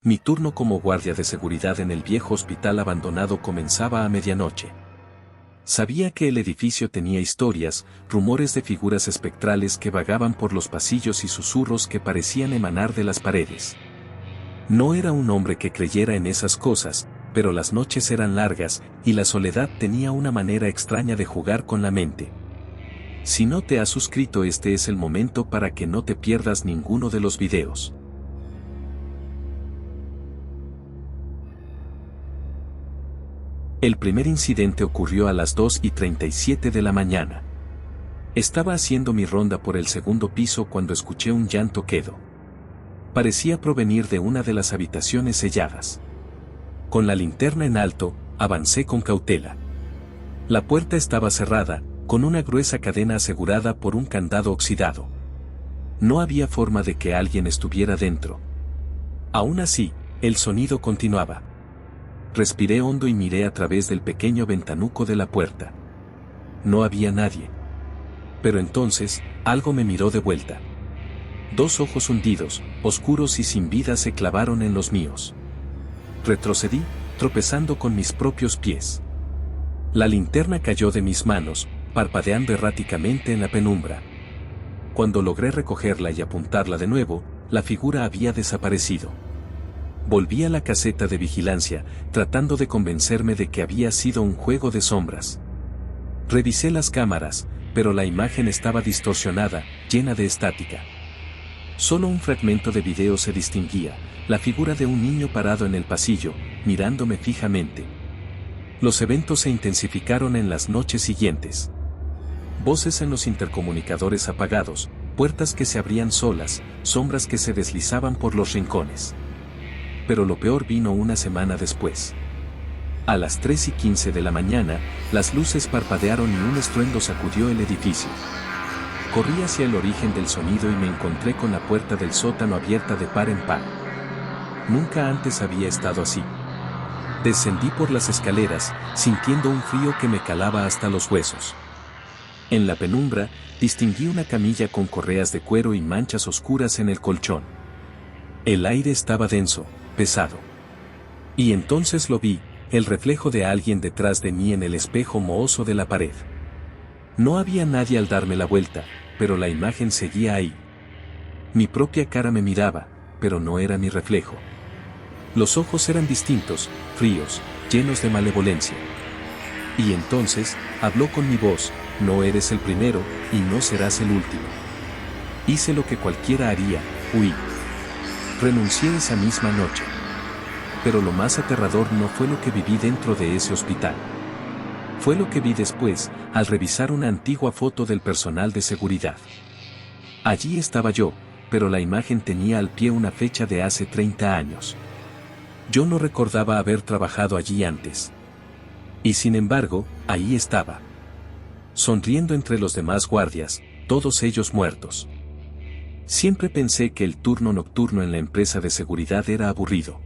Mi turno como guardia de seguridad en el viejo hospital abandonado comenzaba a medianoche. Sabía que el edificio tenía historias, rumores de figuras espectrales que vagaban por los pasillos y susurros que parecían emanar de las paredes. No era un hombre que creyera en esas cosas, pero las noches eran largas, y la soledad tenía una manera extraña de jugar con la mente. Si no te has suscrito, este es el momento para que no te pierdas ninguno de los videos. El primer incidente ocurrió a las 2:37 de la mañana. Estaba haciendo mi ronda por el segundo piso cuando escuché un llanto quedo. Parecía provenir de una de las habitaciones selladas. Con la linterna en alto, avancé con cautela. La puerta estaba cerrada, con una gruesa cadena asegurada por un candado oxidado. No había forma de que alguien estuviera dentro. Aún así, el sonido continuaba. Respiré hondo y miré a través del pequeño ventanuco de la puerta. No había nadie. Pero entonces, algo me miró de vuelta. Dos ojos hundidos, oscuros y sin vida se clavaron en los míos. Retrocedí, tropezando con mis propios pies. La linterna cayó de mis manos, parpadeando erráticamente en la penumbra. Cuando logré recogerla y apuntarla de nuevo, la figura había desaparecido. Volví a la caseta de vigilancia, tratando de convencerme de que había sido un juego de sombras. Revisé las cámaras, pero la imagen estaba distorsionada, llena de estática. Solo un fragmento de video se distinguía, la figura de un niño parado en el pasillo, mirándome fijamente. Los eventos se intensificaron en las noches siguientes. Voces en los intercomunicadores apagados, puertas que se abrían solas, sombras que se deslizaban por los rincones. Pero lo peor vino una semana después. A las 3:15 de la mañana, las luces parpadearon y un estruendo sacudió el edificio. Corrí hacia el origen del sonido y me encontré con la puerta del sótano abierta de par en par. Nunca antes había estado así. Descendí por las escaleras, sintiendo un frío que me calaba hasta los huesos. En la penumbra, distinguí una camilla con correas de cuero y manchas oscuras en el colchón. El aire estaba denso, pesado. Y entonces lo vi, el reflejo de alguien detrás de mí en el espejo mohoso de la pared. No había nadie al darme la vuelta, pero la imagen seguía ahí. Mi propia cara me miraba, pero no era mi reflejo. Los ojos eran distintos, fríos, llenos de malevolencia. Y entonces, habló con mi voz: no eres el primero, y no serás el último. Hice lo que cualquiera haría, huí. Renuncié esa misma noche. Pero lo más aterrador no fue lo que viví dentro de ese hospital. Fue lo que vi después, al revisar una antigua foto del personal de seguridad. Allí estaba yo, pero la imagen tenía al pie una fecha de hace 30 años. Yo no recordaba haber trabajado allí antes. Y sin embargo, ahí estaba. Sonriendo entre los demás guardias, todos ellos muertos. Siempre pensé que el turno nocturno en la empresa de seguridad era aburrido.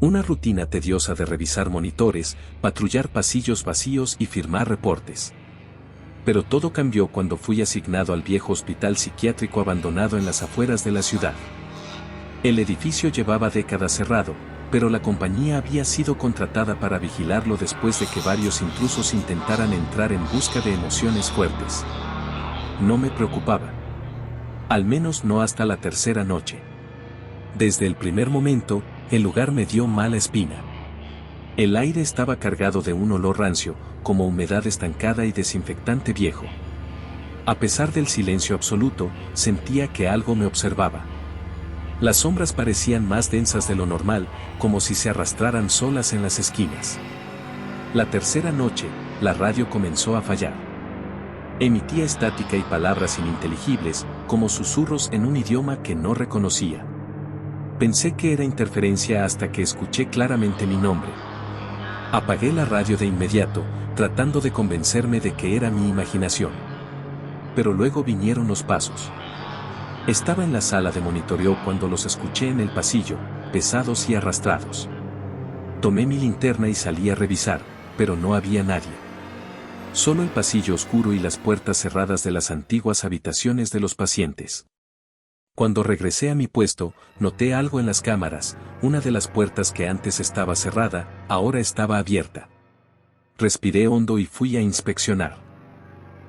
Una rutina tediosa de revisar monitores, patrullar pasillos vacíos y firmar reportes. Pero todo cambió cuando fui asignado al viejo hospital psiquiátrico abandonado en las afueras de la ciudad. El edificio llevaba décadas cerrado, pero la compañía había sido contratada para vigilarlo después de que varios intrusos intentaran entrar en busca de emociones fuertes. No me preocupaba. Al menos no hasta la tercera noche. Desde el primer momento, el lugar me dio mala espina. El aire estaba cargado de un olor rancio, como humedad estancada y desinfectante viejo. A pesar del silencio absoluto, sentía que algo me observaba. Las sombras parecían más densas de lo normal, como si se arrastraran solas en las esquinas. La tercera noche, la radio comenzó a fallar. Emitía estática y palabras ininteligibles, como susurros en un idioma que no reconocía. Pensé que era interferencia hasta que escuché claramente mi nombre. Apagué la radio de inmediato, tratando de convencerme de que era mi imaginación. Pero luego vinieron los pasos. Estaba en la sala de monitoreo cuando los escuché en el pasillo, pesados y arrastrados. Tomé mi linterna y salí a revisar, pero no había nadie. Solo el pasillo oscuro y las puertas cerradas de las antiguas habitaciones de los pacientes. Cuando regresé a mi puesto, noté algo en las cámaras, una de las puertas que antes estaba cerrada, ahora estaba abierta. Respiré hondo y fui a inspeccionar.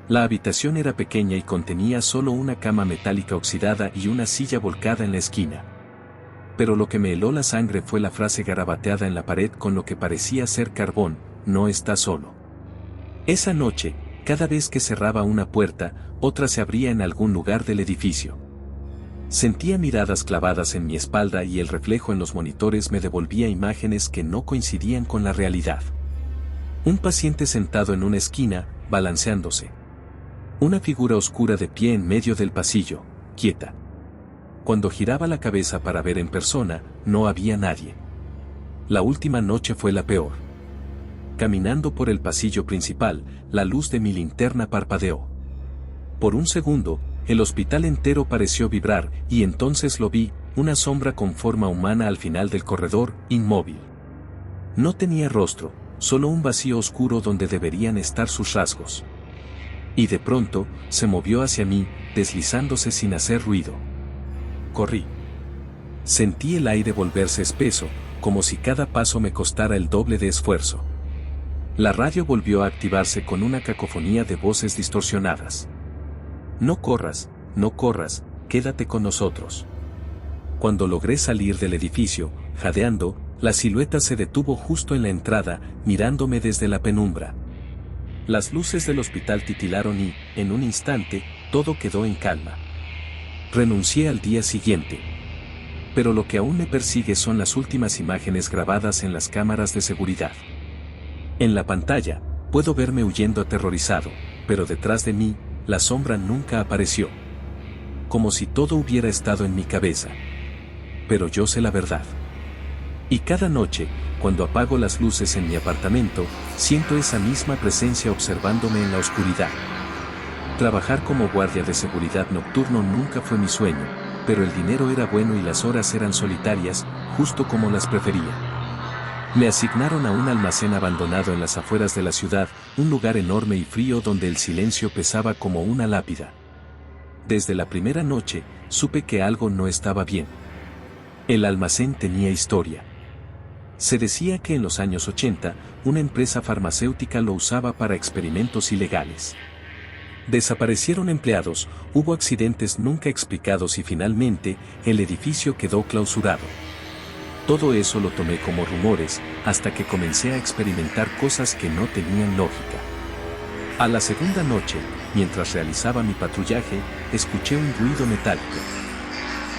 La habitación era pequeña y contenía solo una cama metálica oxidada y una silla volcada en la esquina. Pero lo que me heló la sangre fue la frase garabateada en la pared con lo que parecía ser carbón: no está solo. Esa noche, cada vez que cerraba una puerta, otra se abría en algún lugar del edificio. Sentía miradas clavadas en mi espalda y el reflejo en los monitores me devolvía imágenes que no coincidían con la realidad. Un paciente sentado en una esquina, balanceándose. Una figura oscura de pie en medio del pasillo, quieta. Cuando giraba la cabeza para ver en persona, no había nadie. La última noche fue la peor. Caminando por el pasillo principal, la luz de mi linterna parpadeó. Por un segundo, el hospital entero pareció vibrar, y entonces lo vi, una sombra con forma humana al final del corredor, inmóvil. No tenía rostro, solo un vacío oscuro donde deberían estar sus rasgos. Y de pronto, se movió hacia mí, deslizándose sin hacer ruido. Corrí. Sentí el aire volverse espeso, como si cada paso me costara el doble de esfuerzo. La radio volvió a activarse con una cacofonía de voces distorsionadas. No corras, quédate con nosotros. Cuando logré salir del edificio, jadeando, la silueta se detuvo justo en la entrada, mirándome desde la penumbra. Las luces del hospital titilaron y, en un instante, todo quedó en calma. Renuncié al día siguiente. Pero lo que aún me persigue son las últimas imágenes grabadas en las cámaras de seguridad. En la pantalla, puedo verme huyendo aterrorizado, pero detrás de mí, la sombra nunca apareció. Como si todo hubiera estado en mi cabeza. Pero yo sé la verdad. Y cada noche, cuando apago las luces en mi apartamento, siento esa misma presencia observándome en la oscuridad. Trabajar como guardia de seguridad nocturno nunca fue mi sueño, pero el dinero era bueno y las horas eran solitarias, justo como las prefería. Me asignaron a un almacén abandonado en las afueras de la ciudad, un lugar enorme y frío donde el silencio pesaba como una lápida. Desde la primera noche, supe que algo no estaba bien. El almacén tenía historia. Se decía que en los años 80, una empresa farmacéutica lo usaba para experimentos ilegales. Desaparecieron empleados, hubo accidentes nunca explicados y finalmente, el edificio quedó clausurado. Todo eso lo tomé como rumores, hasta que comencé a experimentar cosas que no tenían lógica. A la segunda noche, mientras realizaba mi patrullaje, escuché un ruido metálico.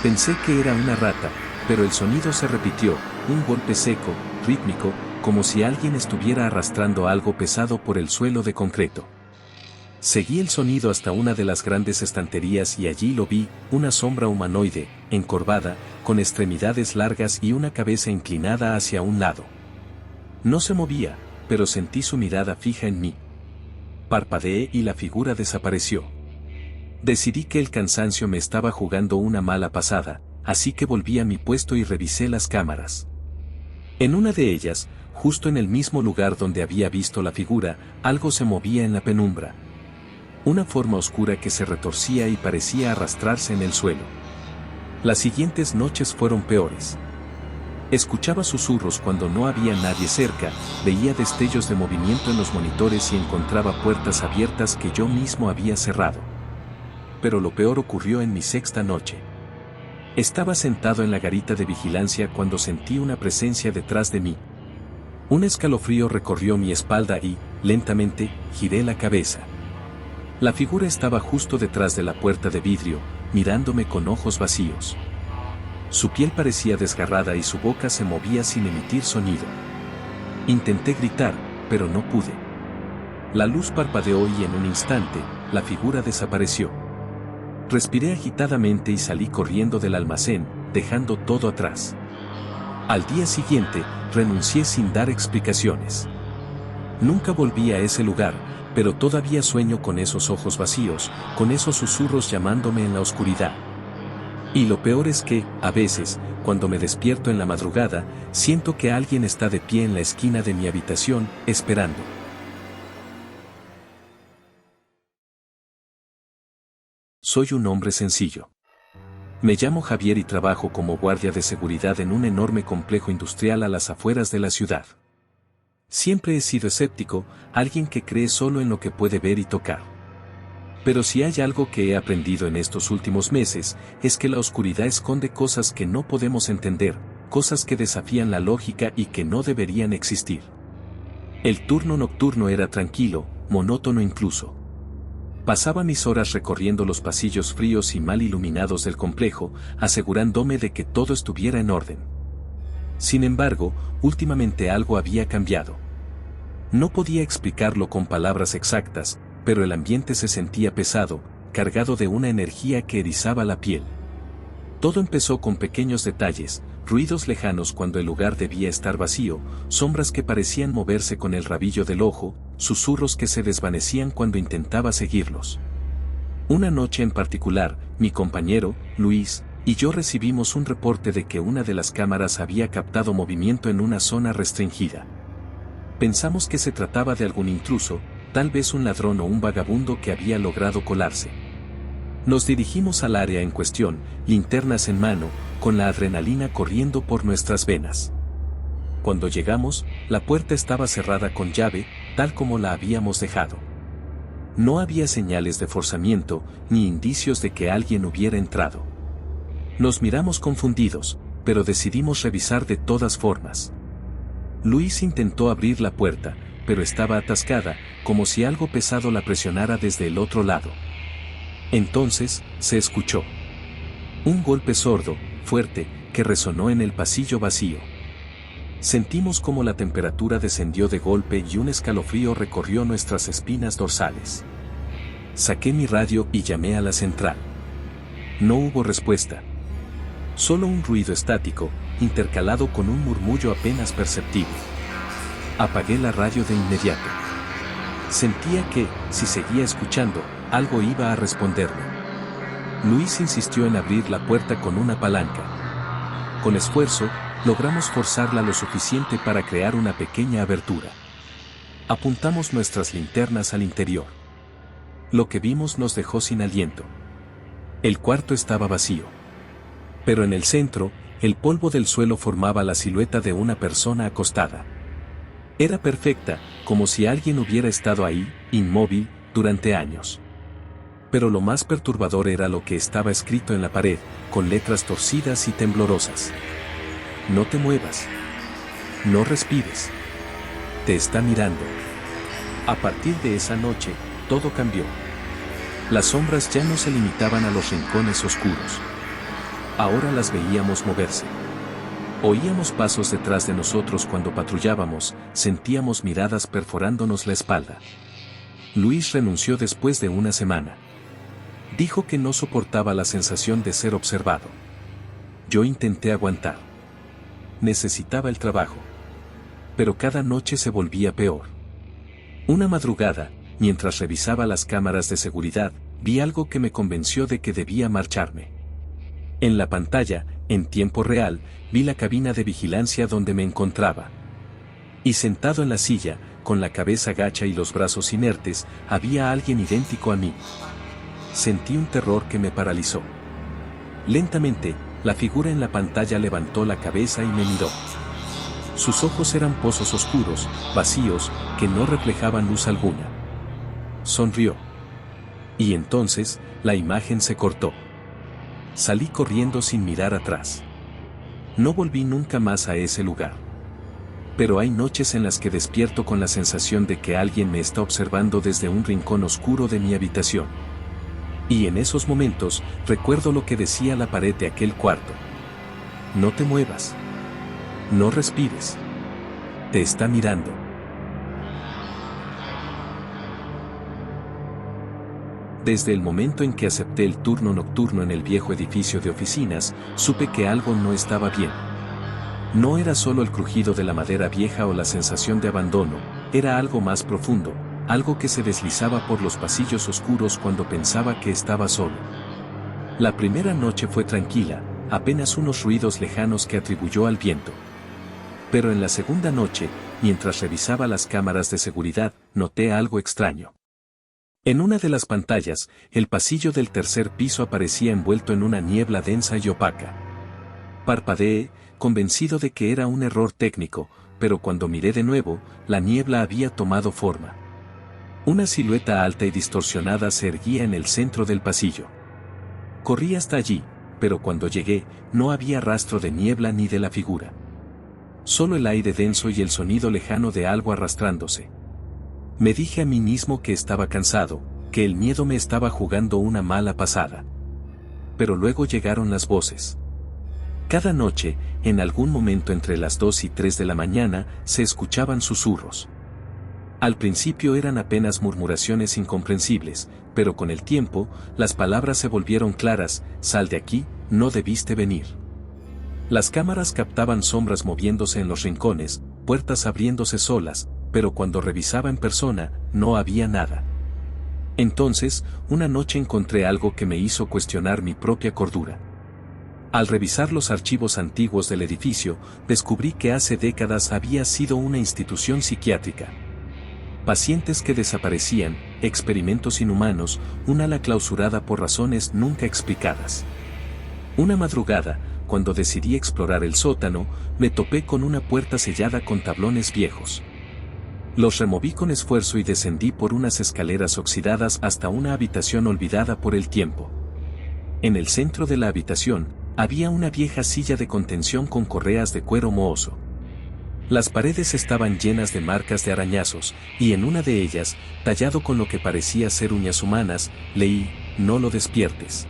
Pensé que era una rata, pero el sonido se repitió, un golpe seco, rítmico, como si alguien estuviera arrastrando algo pesado por el suelo de concreto. Seguí el sonido hasta una de las grandes estanterías y allí lo vi, una sombra humanoide, encorvada, con extremidades largas y una cabeza inclinada hacia un lado. No se movía, pero sentí su mirada fija en mí. Parpadeé y la figura desapareció. Decidí que el cansancio me estaba jugando una mala pasada, así que volví a mi puesto y revisé las cámaras. En una de ellas, justo en el mismo lugar donde había visto la figura, algo se movía en la penumbra. Una forma oscura que se retorcía y parecía arrastrarse en el suelo. Las siguientes noches fueron peores. Escuchaba susurros cuando no había nadie cerca, veía destellos de movimiento en los monitores y encontraba puertas abiertas que yo mismo había cerrado. Pero lo peor ocurrió en mi sexta noche. Estaba sentado en la garita de vigilancia cuando sentí una presencia detrás de mí. Un escalofrío recorrió mi espalda y, lentamente, giré la cabeza. La figura estaba justo detrás de la puerta de vidrio, mirándome con ojos vacíos. Su piel parecía desgarrada y su boca se movía sin emitir sonido. Intenté gritar, pero no pude. La luz parpadeó y en un instante, la figura desapareció. Respiré agitadamente y salí corriendo del almacén, dejando todo atrás. Al día siguiente, renuncié sin dar explicaciones. Nunca volví a ese lugar, pero todavía sueño con esos ojos vacíos, con esos susurros llamándome en la oscuridad. Y lo peor es que, a veces, cuando me despierto en la madrugada, siento que alguien está de pie en la esquina de mi habitación, esperando. Soy un hombre sencillo. Me llamo Javier y trabajo como guardia de seguridad en un enorme complejo industrial a las afueras de la ciudad. Siempre he sido escéptico, alguien que cree solo en lo que puede ver y tocar. Pero si hay algo que he aprendido en estos últimos meses, es que la oscuridad esconde cosas que no podemos entender, cosas que desafían la lógica y que no deberían existir. El turno nocturno era tranquilo, monótono incluso. Pasaba mis horas recorriendo los pasillos fríos y mal iluminados del complejo, asegurándome de que todo estuviera en orden. Sin embargo, últimamente algo había cambiado. No podía explicarlo con palabras exactas, pero el ambiente se sentía pesado, cargado de una energía que erizaba la piel. Todo empezó con pequeños detalles, ruidos lejanos cuando el lugar debía estar vacío, sombras que parecían moverse con el rabillo del ojo, susurros que se desvanecían cuando intentaba seguirlos. Una noche en particular, mi compañero, Luis, y yo recibimos un reporte de que una de las cámaras había captado movimiento en una zona restringida. Pensamos que se trataba de algún intruso, tal vez un ladrón o un vagabundo que había logrado colarse. Nos dirigimos al área en cuestión, linternas en mano, con la adrenalina corriendo por nuestras venas. Cuando llegamos, la puerta estaba cerrada con llave, tal como la habíamos dejado. No había señales de forzamiento, ni indicios de que alguien hubiera entrado. Nos miramos confundidos, pero decidimos revisar de todas formas. Luis intentó abrir la puerta, pero estaba atascada, como si algo pesado la presionara desde el otro lado. Entonces, se escuchó un golpe sordo, fuerte, que resonó en el pasillo vacío. Sentimos como la temperatura descendió de golpe y un escalofrío recorrió nuestras espinas dorsales. Saqué mi radio y llamé a la central. No hubo respuesta. Solo un ruido estático, intercalado con un murmullo apenas perceptible. Apagué la radio de inmediato. Sentía que, si seguía escuchando, algo iba a responderme. Luis insistió en abrir la puerta con una palanca. Con esfuerzo, logramos forzarla lo suficiente para crear una pequeña abertura. Apuntamos nuestras linternas al interior. Lo que vimos nos dejó sin aliento. El cuarto estaba vacío. Pero en el centro, el polvo del suelo formaba la silueta de una persona acostada. Era perfecta, como si alguien hubiera estado ahí, inmóvil, durante años. Pero lo más perturbador era lo que estaba escrito en la pared, con letras torcidas y temblorosas. No te muevas. No respires. Te está mirando. A partir de esa noche, todo cambió. Las sombras ya no se limitaban a los rincones oscuros. Ahora las veíamos moverse. Oíamos pasos detrás de nosotros cuando patrullábamos, sentíamos miradas perforándonos la espalda. Luis renunció después de una semana. Dijo que no soportaba la sensación de ser observado. Yo intenté aguantar. Necesitaba el trabajo. Pero cada noche se volvía peor. Una madrugada, mientras revisaba las cámaras de seguridad, vi algo que me convenció de que debía marcharme. En la pantalla, en tiempo real, vi la cabina de vigilancia donde me encontraba. Y sentado en la silla, con la cabeza gacha y los brazos inertes, había alguien idéntico a mí. Sentí un terror que me paralizó. Lentamente, la figura en la pantalla levantó la cabeza y me miró. Sus ojos eran pozos oscuros, vacíos, que no reflejaban luz alguna. Sonrió. Y entonces, la imagen se cortó. Salí corriendo sin mirar atrás. No volví nunca más a ese lugar. Pero hay noches en las que despierto con la sensación de que alguien me está observando desde un rincón oscuro de mi habitación. Y en esos momentos, recuerdo lo que decía la pared de aquel cuarto. No te muevas. No respires. Te está mirando. Desde el momento en que acepté el turno nocturno en el viejo edificio de oficinas, supe que algo no estaba bien. No era solo el crujido de la madera vieja o la sensación de abandono, era algo más profundo, algo que se deslizaba por los pasillos oscuros cuando pensaba que estaba solo. La primera noche fue tranquila, apenas unos ruidos lejanos que atribuyó al viento. Pero en la segunda noche, mientras revisaba las cámaras de seguridad, noté algo extraño. En una de las pantallas, el pasillo del tercer piso aparecía envuelto en una niebla densa y opaca. Parpadeé, convencido de que era un error técnico, pero cuando miré de nuevo, la niebla había tomado forma. Una silueta alta y distorsionada se erguía en el centro del pasillo. Corrí hasta allí, pero cuando llegué, no había rastro de niebla ni de la figura. Solo el aire denso y el sonido lejano de algo arrastrándose. Me dije a mí mismo que estaba cansado, que el miedo me estaba jugando una mala pasada. Pero luego llegaron las voces. Cada noche, en algún momento entre las 2 y 3 de la mañana, se escuchaban susurros. Al principio eran apenas murmuraciones incomprensibles, pero con el tiempo, las palabras se volvieron claras: sal de aquí, no debiste venir. Las cámaras captaban sombras moviéndose en los rincones, puertas abriéndose solas, pero cuando revisaba en persona, no había nada. Entonces, una noche encontré algo que me hizo cuestionar mi propia cordura. Al revisar los archivos antiguos del edificio, descubrí que hace décadas había sido una institución psiquiátrica. Pacientes que desaparecían, experimentos inhumanos, un ala clausurada por razones nunca explicadas. Una madrugada, cuando decidí explorar el sótano, me topé con una puerta sellada con tablones viejos. Los removí con esfuerzo y descendí por unas escaleras oxidadas hasta una habitación olvidada por el tiempo. En el centro de la habitación, había una vieja silla de contención con correas de cuero mohoso. Las paredes estaban llenas de marcas de arañazos, y en una de ellas, tallado con lo que parecía ser uñas humanas, leí: no lo despiertes.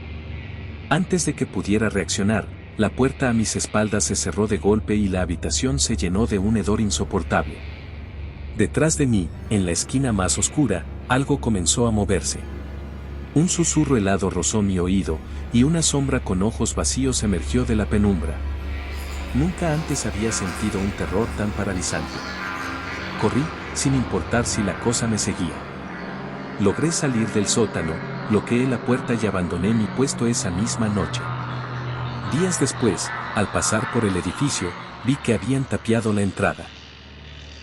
Antes de que pudiera reaccionar, la puerta a mis espaldas se cerró de golpe y la habitación se llenó de un hedor insoportable. Detrás de mí, en la esquina más oscura, algo comenzó a moverse. Un susurro helado rozó mi oído, y una sombra con ojos vacíos emergió de la penumbra. Nunca antes había sentido un terror tan paralizante. Corrí, sin importar si la cosa me seguía. Logré salir del sótano, bloqueé la puerta y abandoné mi puesto esa misma noche. Días después, al pasar por el edificio, vi que habían tapiado la entrada.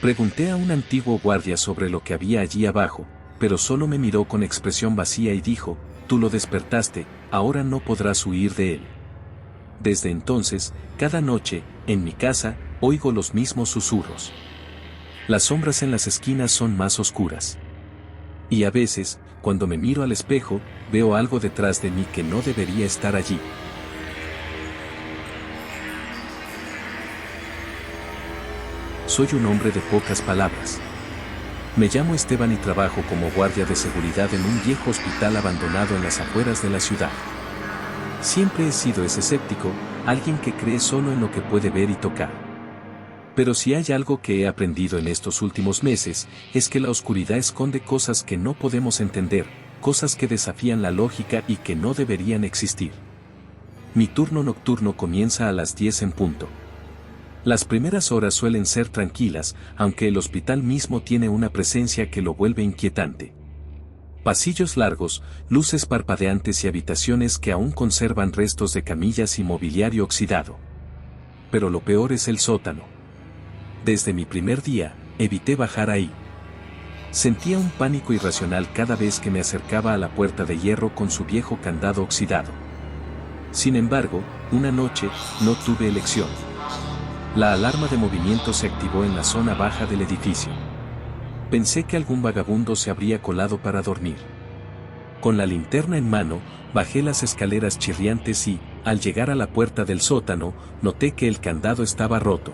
Pregunté a un antiguo guardia sobre lo que había allí abajo, pero solo me miró con expresión vacía y dijo: tú lo despertaste, ahora no podrás huir de él. Desde entonces, cada noche, en mi casa, oigo los mismos susurros. Las sombras en las esquinas son más oscuras. Y a veces, cuando me miro al espejo, veo algo detrás de mí que no debería estar allí. Soy un hombre de pocas palabras. Me llamo Esteban y trabajo como guardia de seguridad en un viejo hospital abandonado en las afueras de la ciudad. Siempre he sido ese escéptico, alguien que cree solo en lo que puede ver y tocar. Pero si hay algo que he aprendido en estos últimos meses, es que la oscuridad esconde cosas que no podemos entender, cosas que desafían la lógica y que no deberían existir. Mi turno nocturno comienza a las 10 en punto. Las primeras horas suelen ser tranquilas, aunque el hospital mismo tiene una presencia que lo vuelve inquietante. Pasillos largos, luces parpadeantes y habitaciones que aún conservan restos de camillas y mobiliario oxidado. Pero lo peor es el sótano. Desde mi primer día, evité bajar ahí. Sentía un pánico irracional cada vez que me acercaba a la puerta de hierro con su viejo candado oxidado. Sin embargo, una noche, no tuve elección. La alarma de movimiento se activó en la zona baja del edificio. Pensé que algún vagabundo se habría colado para dormir. Con la linterna en mano, bajé las escaleras chirriantes y, al llegar a la puerta del sótano, noté que el candado estaba roto.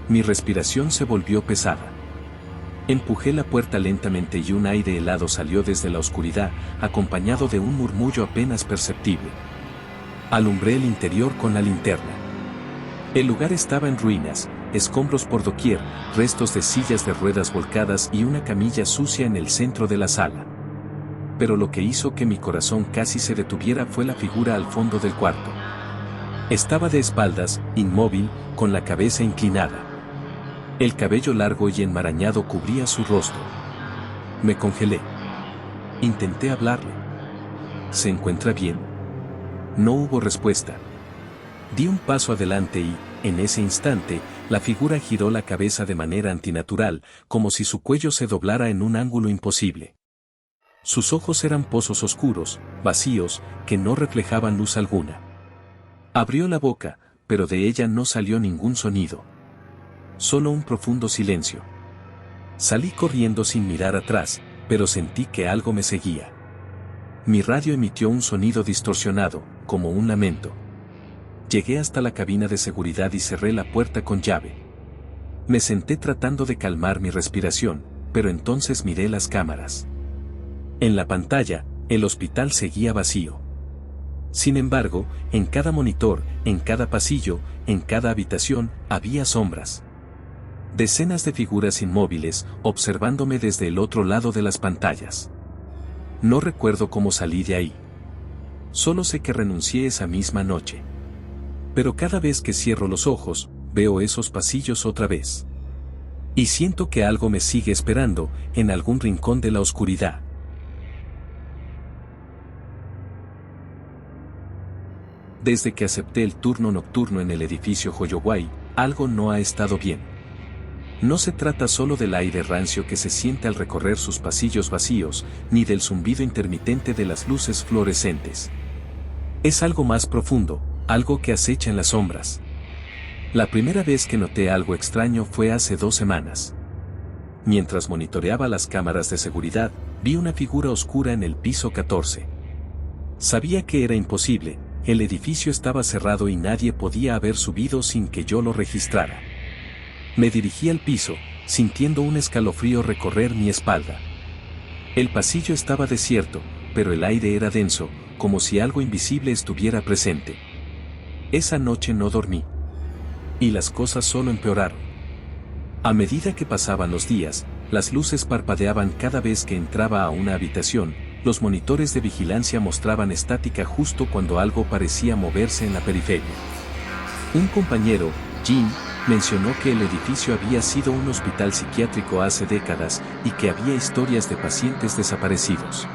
Mi respiración se volvió pesada. Empujé la puerta lentamente y un aire helado salió desde la oscuridad, acompañado de un murmullo apenas perceptible. Alumbré el interior con la linterna. El lugar estaba en ruinas, escombros por doquier, restos de sillas de ruedas volcadas y una camilla sucia en el centro de la sala. Pero lo que hizo que mi corazón casi se detuviera fue la figura al fondo del cuarto. Estaba de espaldas, inmóvil, con la cabeza inclinada. El cabello largo y enmarañado cubría su rostro. Me congelé. Intenté hablarle. ¿Se encuentra bien? No hubo respuesta. Di un paso adelante y, en ese instante, la figura giró la cabeza de manera antinatural, como si su cuello se doblara en un ángulo imposible. Sus ojos eran pozos oscuros, vacíos, que no reflejaban luz alguna. Abrió la boca, pero de ella no salió ningún sonido. Solo un profundo silencio. Salí corriendo sin mirar atrás, pero sentí que algo me seguía. Mi radio emitió un sonido distorsionado, como un lamento. Llegué hasta la cabina de seguridad y cerré la puerta con llave. Me senté tratando de calmar mi respiración, pero entonces miré las cámaras. En la pantalla, el hospital seguía vacío. Sin embargo, en cada monitor, en cada pasillo, en cada habitación, había sombras. Decenas de figuras inmóviles, observándome desde el otro lado de las pantallas. No recuerdo cómo salí de ahí. Solo sé que renuncié esa misma noche. Pero cada vez que cierro los ojos, veo esos pasillos otra vez. Y siento que algo me sigue esperando, en algún rincón de la oscuridad. Desde que acepté el turno nocturno en el edificio Hoyowai, algo no ha estado bien. No se trata solo del aire rancio que se siente al recorrer sus pasillos vacíos, ni del zumbido intermitente de las luces fluorescentes. Es algo más profundo, algo que acecha en las sombras. La primera vez que noté algo extraño fue hace 2 semanas. Mientras monitoreaba las cámaras de seguridad, vi una figura oscura en el piso 14. Sabía que era imposible, el edificio estaba cerrado y nadie podía haber subido sin que yo lo registrara. Me dirigí al piso, sintiendo un escalofrío recorrer mi espalda. El pasillo estaba desierto, pero el aire era denso, como si algo invisible estuviera presente. Esa noche no dormí. Y las cosas solo empeoraron. A medida que pasaban los días, las luces parpadeaban cada vez que entraba a una habitación, los monitores de vigilancia mostraban estática justo cuando algo parecía moverse en la periferia. Un compañero, Jim, mencionó que el edificio había sido un hospital psiquiátrico hace décadas y que había historias de pacientes desaparecidos.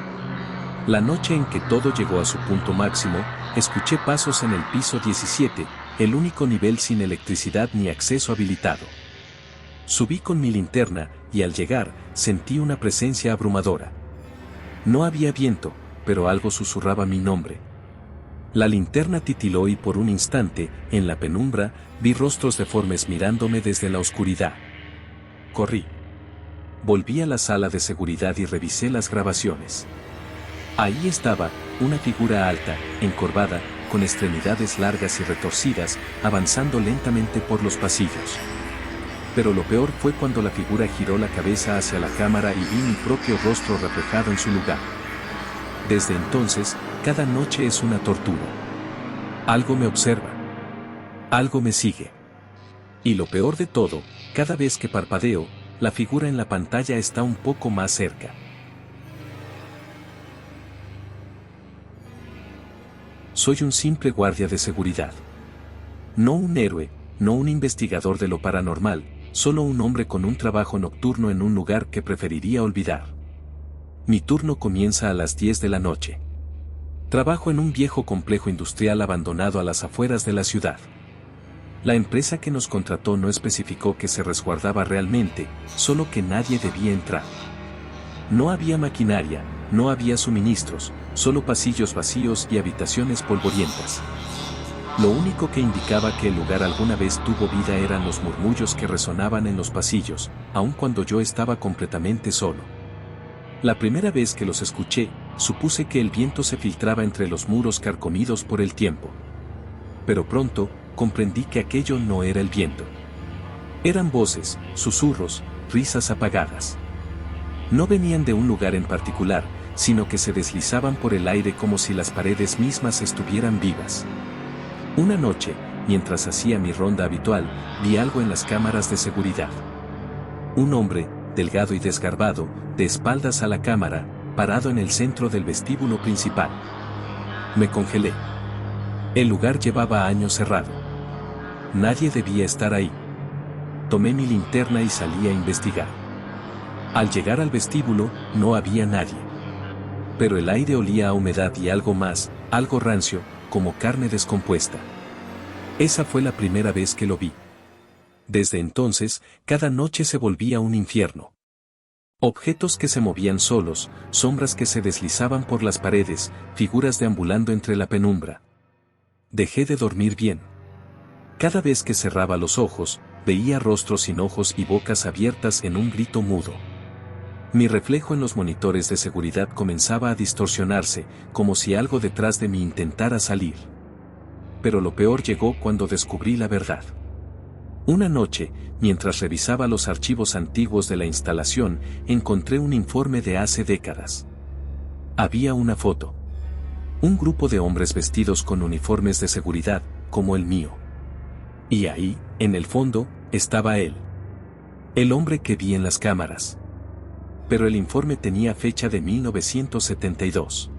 La noche en que todo llegó a su punto máximo, escuché pasos en el piso 17, el único nivel sin electricidad ni acceso habilitado. Subí con mi linterna, y al llegar, sentí una presencia abrumadora. No había viento, pero algo susurraba mi nombre. La linterna titiló y por un instante, en la penumbra, vi rostros deformes mirándome desde la oscuridad. Corrí. Volví a la sala de seguridad y revisé las grabaciones. Ahí estaba, una figura alta, encorvada, con extremidades largas y retorcidas, avanzando lentamente por los pasillos. Pero lo peor fue cuando la figura giró la cabeza hacia la cámara y vi mi propio rostro reflejado en su lugar. Desde entonces, cada noche es una tortura. Algo me observa. Algo me sigue. Y lo peor de todo, cada vez que parpadeo, la figura en la pantalla está un poco más cerca. Soy un simple guardia de seguridad. No un héroe, no un investigador de lo paranormal, solo un hombre con un trabajo nocturno en un lugar que preferiría olvidar. Mi turno comienza a las 10 de la noche. Trabajo en un viejo complejo industrial abandonado a las afueras de la ciudad. La empresa que nos contrató no especificó que se resguardaba realmente, solo que nadie debía entrar. No había maquinaria, no había suministros, solo pasillos vacíos y habitaciones polvorientas. Lo único que indicaba que el lugar alguna vez tuvo vida eran los murmullos que resonaban en los pasillos, aun cuando yo estaba completamente solo. La primera vez que los escuché, supuse que el viento se filtraba entre los muros carcomidos por el tiempo. Pero pronto, comprendí que aquello no era el viento. Eran voces, susurros, risas apagadas. No venían de un lugar en particular, sino que se deslizaban por el aire como si las paredes mismas estuvieran vivas. Una noche, mientras hacía mi ronda habitual, vi algo en las cámaras de seguridad. Un hombre, delgado y desgarbado, de espaldas a la cámara, parado en el centro del vestíbulo principal. Me congelé. El lugar llevaba años cerrado. Nadie debía estar ahí. Tomé mi linterna y salí a investigar. Al llegar al vestíbulo, no había nadie. Pero el aire olía a humedad y algo más, algo rancio, como carne descompuesta. Esa fue la primera vez que lo vi. Desde entonces, cada noche se volvía un infierno. Objetos que se movían solos, sombras que se deslizaban por las paredes, figuras deambulando entre la penumbra. Dejé de dormir bien. Cada vez que cerraba los ojos, veía rostros sin ojos y bocas abiertas en un grito mudo. Mi reflejo en los monitores de seguridad comenzaba a distorsionarse, como si algo detrás de mí intentara salir. Pero lo peor llegó cuando descubrí la verdad. Una noche, mientras revisaba los archivos antiguos de la instalación, encontré un informe de hace décadas. Había una foto. Un grupo de hombres vestidos con uniformes de seguridad, como el mío. Y ahí, en el fondo, estaba él. El hombre que vi en las cámaras. Pero el informe tenía fecha de 1972.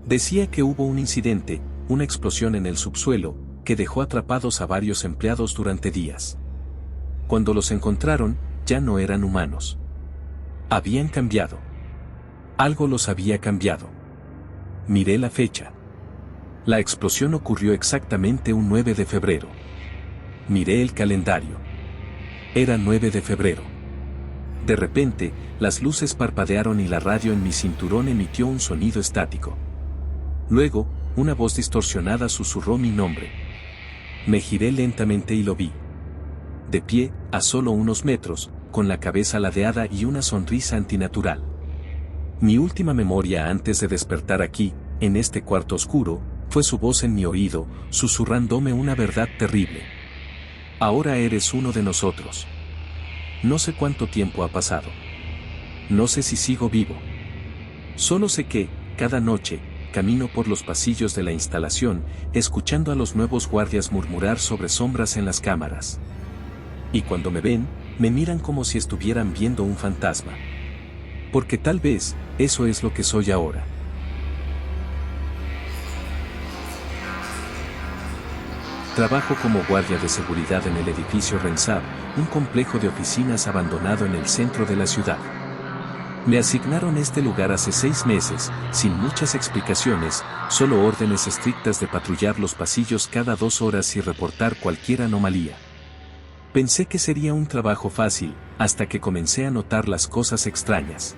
Decía que hubo un incidente, una explosión en el subsuelo, que dejó atrapados a varios empleados durante días. Cuando los encontraron, ya no eran humanos. Habían cambiado. Algo los había cambiado. Miré la fecha. La explosión ocurrió exactamente un 9 de febrero. Miré el calendario. Era 9 de febrero. De repente, las luces parpadearon y la radio en mi cinturón emitió un sonido estático. Luego, una voz distorsionada susurró mi nombre. Me giré lentamente y lo vi. De pie, a solo unos metros, con la cabeza ladeada y una sonrisa antinatural. Mi última memoria antes de despertar aquí, en este cuarto oscuro, fue su voz en mi oído, susurrándome una verdad terrible. Ahora eres uno de nosotros. No sé cuánto tiempo ha pasado. No sé si sigo vivo. Solo sé que, cada noche, camino por los pasillos de la instalación, escuchando a los nuevos guardias murmurar sobre sombras en las cámaras. Y cuando me ven, me miran como si estuvieran viendo un fantasma. Porque tal vez, eso es lo que soy ahora. Trabajo como guardia de seguridad en el edificio Rensab, un complejo de oficinas abandonado en el centro de la ciudad. Me asignaron este lugar hace 6 meses, sin muchas explicaciones, solo órdenes estrictas de patrullar los pasillos cada 2 horas y reportar cualquier anomalía. Pensé que sería un trabajo fácil, hasta que comencé a notar las cosas extrañas.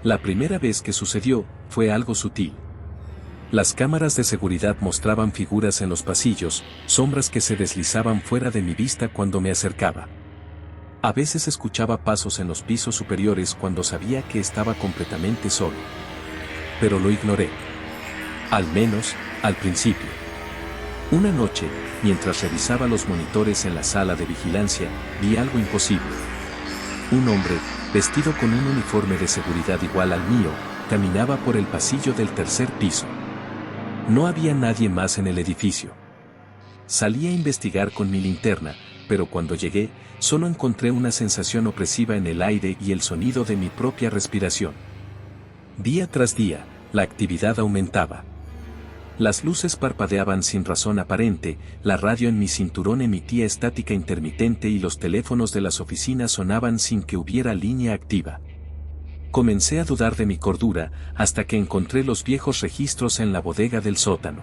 La primera vez que sucedió, fue algo sutil. Las cámaras de seguridad mostraban figuras en los pasillos, sombras que se deslizaban fuera de mi vista cuando me acercaba. A veces escuchaba pasos en los pisos superiores cuando sabía que estaba completamente solo. Pero lo ignoré. Al menos, al principio. Una noche, mientras revisaba los monitores en la sala de vigilancia, vi algo imposible. Un hombre, vestido con un uniforme de seguridad igual al mío, caminaba por el pasillo del 3er piso. No había nadie más en el edificio. Salí a investigar con mi linterna, pero cuando llegué, solo encontré una sensación opresiva en el aire y el sonido de mi propia respiración. Día tras día, la actividad aumentaba. Las luces parpadeaban sin razón aparente, la radio en mi cinturón emitía estática intermitente y los teléfonos de las oficinas sonaban sin que hubiera línea activa. Comencé a dudar de mi cordura, hasta que encontré los viejos registros en la bodega del sótano.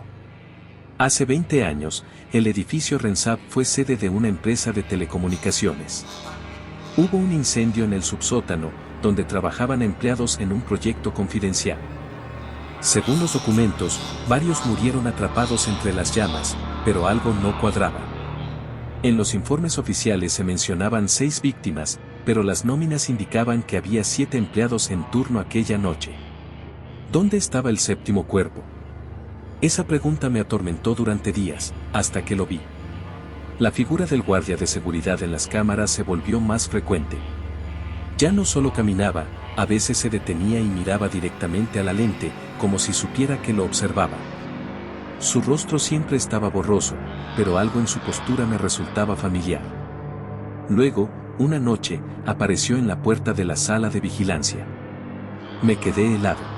Hace 20 años, el edificio Rensab fue sede de una empresa de telecomunicaciones. Hubo un incendio en el subsótano, donde trabajaban empleados en un proyecto confidencial. Según los documentos, varios murieron atrapados entre las llamas, pero algo no cuadraba. En los informes oficiales se mencionaban 6 víctimas, pero las nóminas indicaban que había 7 empleados en turno aquella noche. ¿Dónde estaba el 7º cuerpo? Esa pregunta me atormentó durante días, hasta que lo vi. La figura del guardia de seguridad en las cámaras se volvió más frecuente. Ya no solo caminaba, a veces se detenía y miraba directamente a la lente, como si supiera que lo observaba. Su rostro siempre estaba borroso, pero algo en su postura me resultaba familiar. Luego, una noche, apareció en la puerta de la sala de vigilancia. Me quedé helado.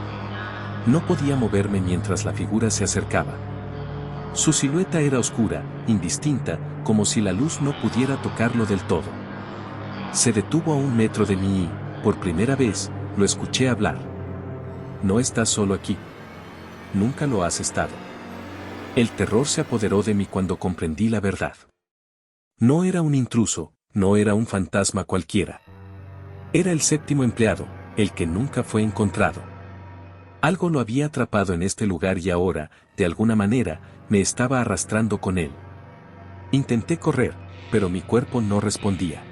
No podía moverme mientras la figura se acercaba. Su silueta era oscura, indistinta, como si la luz no pudiera tocarlo del todo. Se detuvo a 1 metro de mí y, por primera vez, lo escuché hablar. No estás solo aquí. Nunca lo has estado. El terror se apoderó de mí cuando comprendí la verdad. No era un intruso, no era un fantasma cualquiera. Era el séptimo empleado, el que nunca fue encontrado. Algo lo había atrapado en este lugar y ahora, de alguna manera, me estaba arrastrando con él. Intenté correr, pero mi cuerpo no respondía.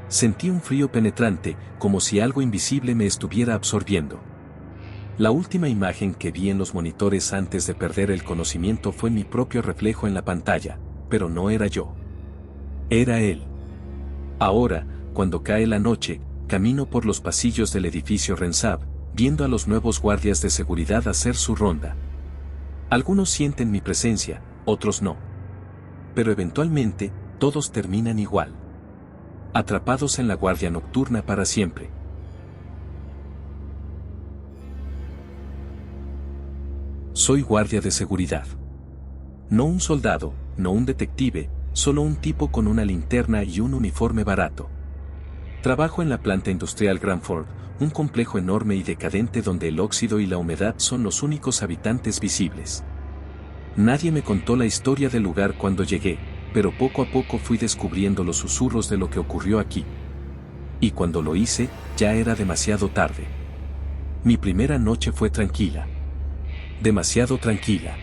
Sentí un frío penetrante, como si algo invisible me estuviera absorbiendo. La última imagen que vi en los monitores antes de perder el conocimiento fue mi propio reflejo en la pantalla, pero no era yo. Era él. Ahora, cuando cae la noche, camino por los pasillos del edificio Rensab, viendo a los nuevos guardias de seguridad hacer su ronda. Algunos sienten mi presencia, otros no. Pero eventualmente, todos terminan igual. Atrapados en la guardia nocturna para siempre. Soy guardia de seguridad. No un soldado, no un detective, solo un tipo con una linterna y un uniforme barato. Trabajo en la planta industrial Granford, un complejo enorme y decadente donde el óxido y la humedad son los únicos habitantes visibles. Nadie me contó la historia del lugar cuando llegué, pero poco a poco fui descubriendo los susurros de lo que ocurrió aquí. Y cuando lo hice, ya era demasiado tarde. Mi primera noche fue tranquila. Demasiado tranquila.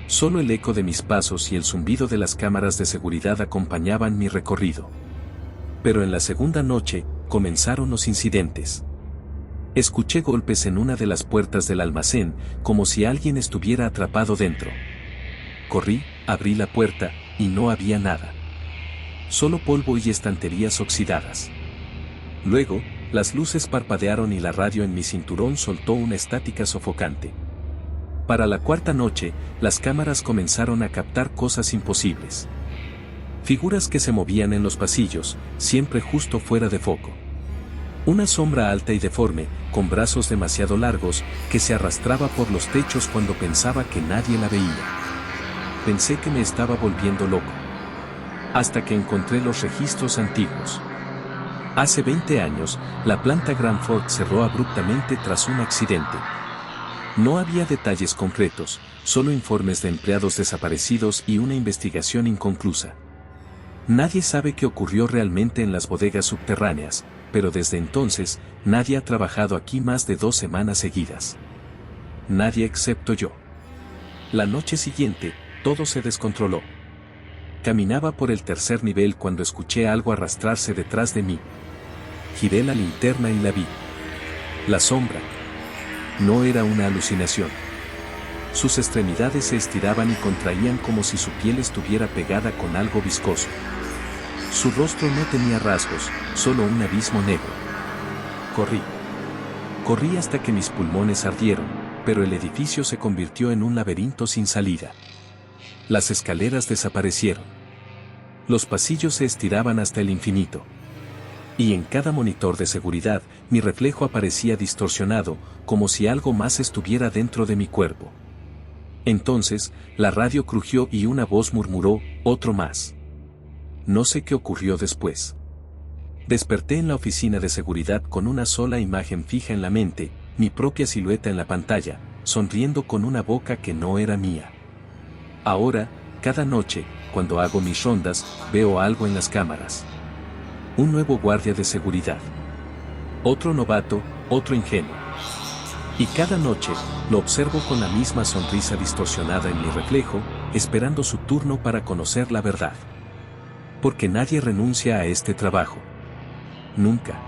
Solo el eco de mis pasos y el zumbido de las cámaras de seguridad acompañaban mi recorrido. Pero en la segunda noche, comenzaron los incidentes. Escuché golpes en una de las puertas del almacén, como si alguien estuviera atrapado dentro. Corrí, abrí la puerta, y no había nada. Solo polvo y estanterías oxidadas. Luego, las luces parpadearon y la radio en mi cinturón soltó una estática sofocante. Para la cuarta noche, las cámaras comenzaron a captar cosas imposibles. Figuras que se movían en los pasillos, siempre justo fuera de foco. Una sombra alta y deforme, con brazos demasiado largos, que se arrastraba por los techos cuando pensaba que nadie la veía. Pensé que me estaba volviendo loco. Hasta que encontré los registros antiguos. Hace 20 años, la planta Granford cerró abruptamente tras un accidente. No había detalles concretos, solo informes de empleados desaparecidos y una investigación inconclusa. Nadie sabe qué ocurrió realmente en las bodegas subterráneas, pero desde entonces, nadie ha trabajado aquí más de 2 semanas seguidas. Nadie excepto yo. La noche siguiente, todo se descontroló. Caminaba por el tercer nivel cuando escuché algo arrastrarse detrás de mí. Giré la linterna y la vi. La sombra. No era una alucinación. Sus extremidades se estiraban y contraían como si su piel estuviera pegada con algo viscoso. Su rostro no tenía rasgos, solo un abismo negro. Corrí. Corrí hasta que mis pulmones ardieron, pero el edificio se convirtió en un laberinto sin salida. Las escaleras desaparecieron. Los pasillos se estiraban hasta el infinito. Y en cada monitor de seguridad, mi reflejo aparecía distorsionado, como si algo más estuviera dentro de mi cuerpo. Entonces, la radio crujió y una voz murmuró, otro más. No sé qué ocurrió después. Desperté en la oficina de seguridad con una sola imagen fija en la mente, mi propia silueta en la pantalla, sonriendo con una boca que no era mía. Ahora, cada noche, cuando hago mis rondas, veo algo en las cámaras. Un nuevo guardia de seguridad. Otro novato, otro ingenuo. Y cada noche, lo observo con la misma sonrisa distorsionada en mi reflejo, esperando su turno para conocer la verdad. Porque nadie renuncia a este trabajo. Nunca.